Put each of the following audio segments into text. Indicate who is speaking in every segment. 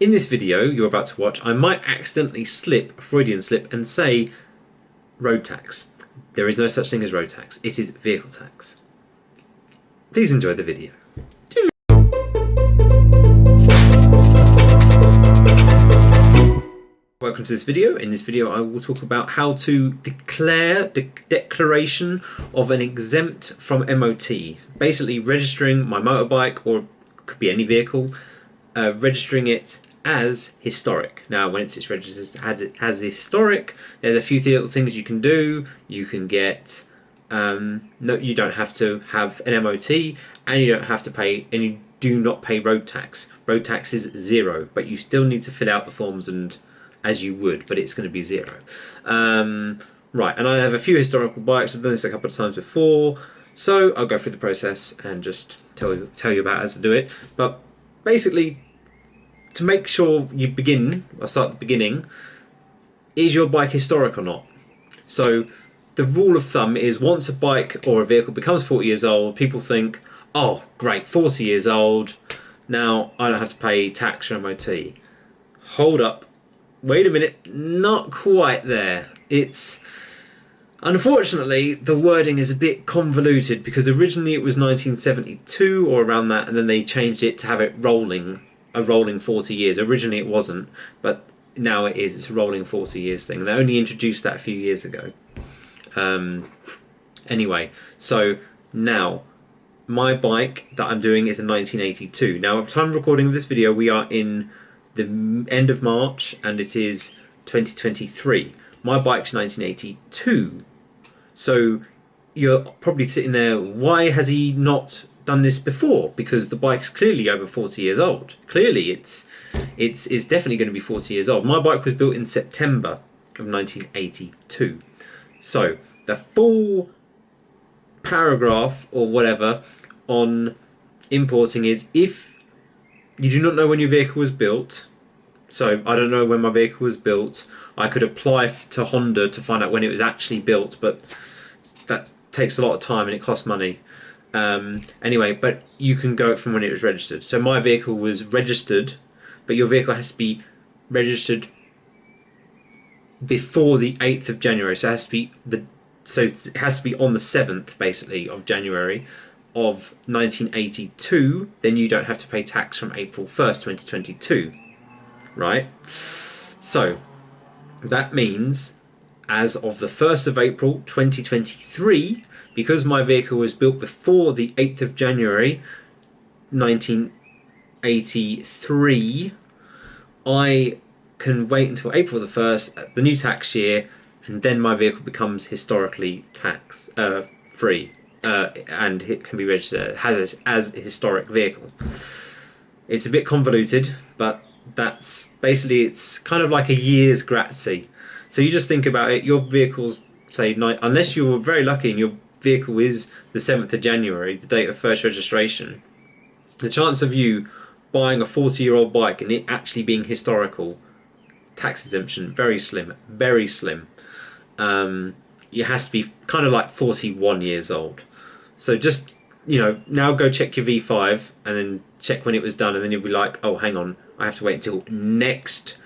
Speaker 1: In this video you're about to watch, I might accidentally slip, a Freudian slip, and say road tax. There is no such thing as road tax. It is vehicle tax. Please enjoy the video. Welcome to this video. In this video I will talk about how to declare the declaration of an exempt from MOT. Basically registering my motorbike, or could be any vehicle, registering it as historic. Now when it's registered as historic, there's a few little things you can do. You can get, no, you don't have to have an MOT, and you don't have to pay, and you do not pay road tax. Road tax is zero, but you still need to fill out the forms and as you would, but it's going to be zero. Right, and I have a few historical bikes. I've done this a couple of times before, so I'll go through the process and just tell you about how to do it. But basically, to make sure you begin, I'll start at the beginning. Is your bike historic or not? So the rule of thumb is once a bike or a vehicle becomes 40 years old, people think, oh great, 40 years old, now I don't have to pay tax or MOT. Hold up. Wait a minute, not quite there. It's, unfortunately, the wording is a bit convoluted because originally it was 1972 or around that, and then they changed it to have it rolling, a rolling 40 years. Originally it wasn't, but now it is. It's a rolling 40 years thing. They only introduced that a few years ago. Anyway, so now my bike that I'm doing is a 1982. Now at the time of recording of this video we are in the end of March and it is 2023. My bike's 1982. So you're probably sitting there, why has he not done this before? Because the bike's clearly over 40 years old. Clearly it's definitely going to be 40 years old. My bike was built in September of 1982. So the full paragraph or whatever on importing is, if you do not know when your vehicle was built, so I don't know when my vehicle was built, I could apply to Honda to find out when it was actually built, but that takes a lot of time and it costs money. Anyway, but you can go from when it was registered. So my vehicle was registered, but your vehicle has to be registered before the 8th of January. So it has to be it has to be on the 7th basically of January of 1982. Then you don't have to pay tax from April 1st, 2022. Right? So that means as of the 1st of April 2023, because my vehicle was built before the 8th of January 1983, I can wait until April the 1st, the new tax year, and then my vehicle becomes historically tax free, and it can be registered as a historic vehicle. It's a bit convoluted, but that's basically, it's kind of like a year's grazie. So you just think about it, your vehicle's, say, unless you were very lucky and your vehicle is the 7th of January, the date of first registration, the chance of you buying a 40-year-old bike and it actually being historical, tax exemption, very slim, very slim. It has to be kind of like 41 years old. So just, you know, now go check your V5 and then check when it was done, and then you'll be like, oh, hang on, I have to wait until next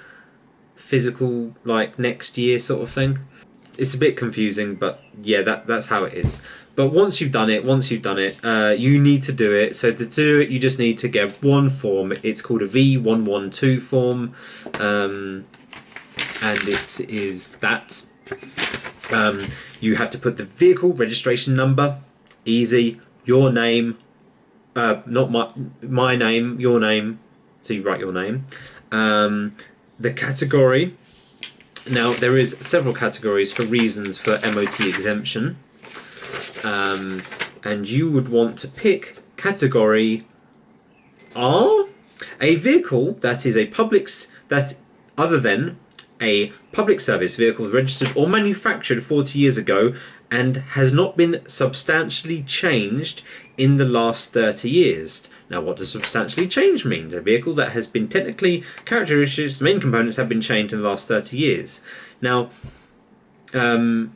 Speaker 1: physical, like next year sort of thing. It's a bit confusing, but yeah, that's how it is. But once you've done it, you need to do it. So to do it, you just need to get one form. It's called a V112 form, and it is that. You have to put the vehicle registration number, easy, your name, not my name, your name, so you write your name, the category. Now there is several categories for reasons for MOT exemption, and you would want to pick category R, a vehicle that is other than a public service vehicle registered or manufactured 40 years ago and has not been substantially changed in the last 30 years. Now what does substantially changed mean? A vehicle that has been technically, characteristics, main components have been changed in the last 30 years. Now, now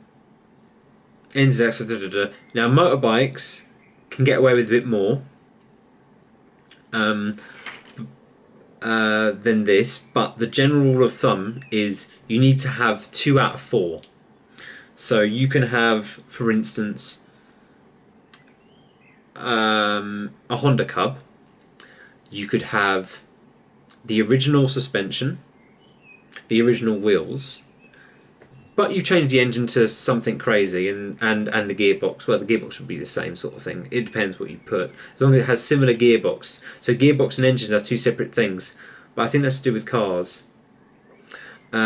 Speaker 1: motorbikes can get away with a bit more. than this, but the general rule of thumb is you need to have 2 out of 4. So you can have, for instance, a Honda Cub. You could have the original suspension, the original wheels, but you change the engine to something crazy, and the gearbox. Well, the gearbox would be the same sort of thing. It depends what you put, as long as it has similar gearbox. So gearbox and engine are 2 separate things, but I think that's to do with cars. But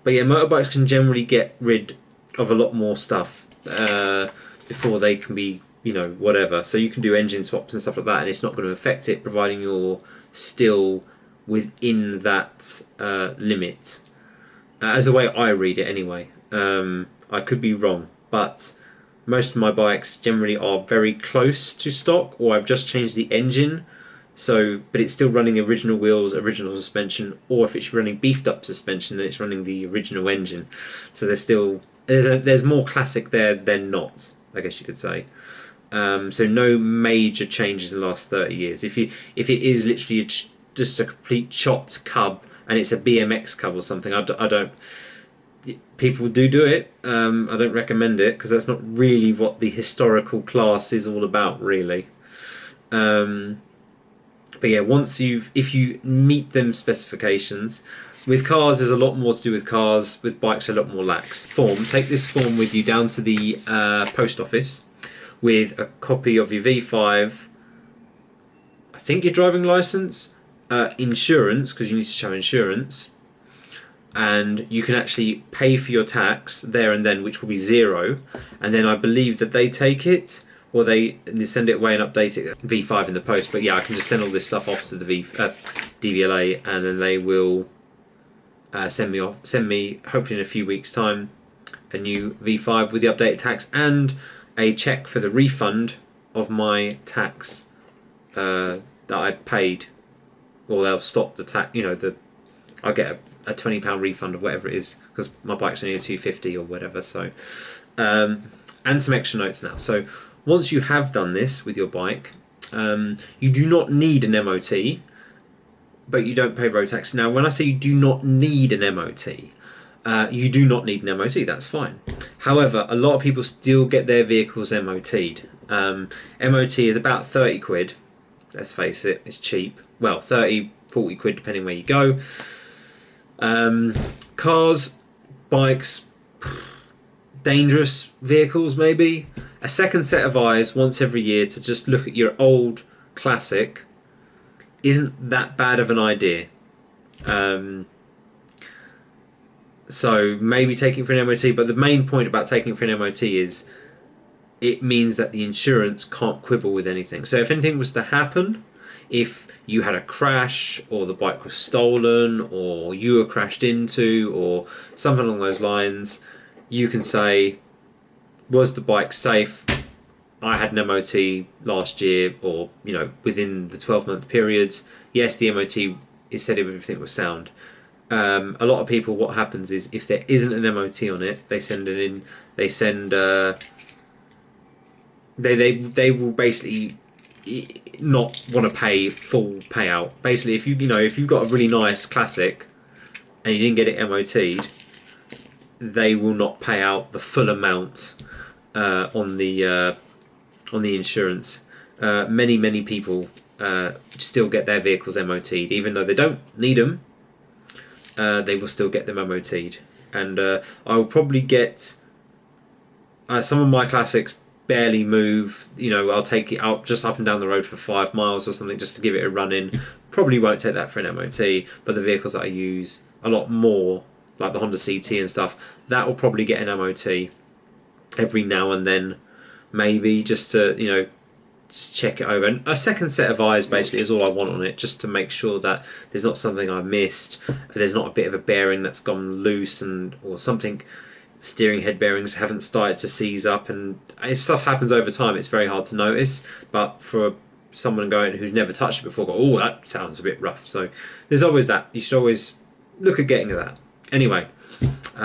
Speaker 1: yeah, motorbikes can generally get rid of a lot more stuff before they can be, whatever. So you can do engine swaps and stuff like that, and it's not going to affect it, providing you're still within that limit. As the way I read it, anyway. I could be wrong, but most of my bikes generally are very close to stock, or I've just changed the engine. So, but it's still running original wheels, original suspension, or if it's running beefed up suspension, then it's running the original engine. So there's more classic there than not, I guess you could say. So no major changes in the last 30 years. If it is literally just a complete chopped cub and it's a BMX cub or something, I don't. People do it. I don't recommend it because that's not really what the historical class is all about, really. But yeah, if you meet them specifications, with cars there's a lot more to do with cars. With bikes, a lot more lax. Take this form with you down to the post office with a copy of your V5. I think your driving license, insurance, because you need to show insurance, and you can actually pay for your tax there and then, which will be 0. And then I believe that they take it, or they send it away and update it V5 in the post. But yeah, I can just send all this stuff off to the DVLA, and then they will send me hopefully in a few weeks' time a new V5 with the updated tax and a check for the refund of my tax that I paid, or they'll stop the tax. I'll get a £20 refund of whatever it is, because my bike's only a 250 or whatever. So, and some extra notes now. So once you have done this with your bike, you do not need an MOT, but you don't pay road tax. Now, when I say you do not need an MOT, you do not need an MOT, that's fine. However, a lot of people still get their vehicles MOT'd. MOT is about 30 quid, let's face it, it's cheap. Well, 30, 40 quid depending where you go. Cars, bikes, dangerous vehicles maybe. A second set of eyes once every year to just look at your old classic isn't that bad of an idea. So maybe taking it for an MOT, but the main point about taking it for an MOT is it means that the insurance can't quibble with anything. So if anything was to happen, if you had a crash, or the bike was stolen, or you were crashed into, or something along those lines, you can say, was the bike safe? I had an MOT last year, or within the 12-month periods. Yes, the MOT said everything was sound. A lot of people, what happens is if there isn't an MOT on it, they send it in. They send. They will basically not want to pay full payout. Basically, if you've got a really nice classic and you didn't get it MOT'd, they will not pay out the full amount on the insurance. Many people still get their vehicles MOT'd, even though they don't need them. They will still get them MOT'd, and I will probably get some of my classics barely move. I'll take it out just up and down the road for 5 miles or something just to give it a run in. Probably won't take that for an MOT, but the vehicles that I use a lot more, like the Honda CT and stuff, that will probably get an MOT every now and then, maybe just to just check it over. And a second set of eyes basically is all I want on it, just to make sure that there's not something I missed, there's not a bit of a bearing that's gone loose, or something. Steering head bearings haven't started to seize up, and if stuff happens over time, it's very hard to notice. But for someone who's never touched it before, oh, that sounds a bit rough. So there's always that. You should always look at getting to that. Anyway,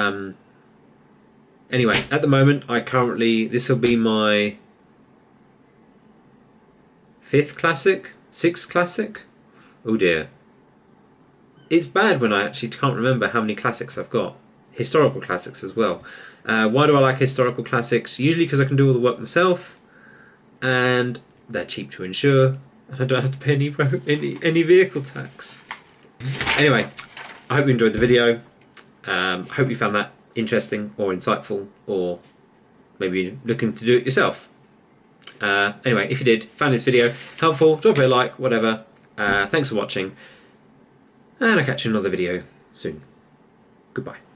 Speaker 1: at the moment, this will be my 5th classic, 6th classic. Oh dear. it's bad when I actually can't remember how many classics I've got. Historical classics as well. Why do I like historical classics? Usually because I can do all the work myself, and they're cheap to insure, and I don't have to pay any vehicle tax. Anyway, I hope you enjoyed the video. Hope you found that interesting or insightful, or maybe looking to do it yourself. Anyway, if you did, found this video helpful, drop it a like, whatever. Thanks for watching, and I'll catch you in another video soon. Goodbye.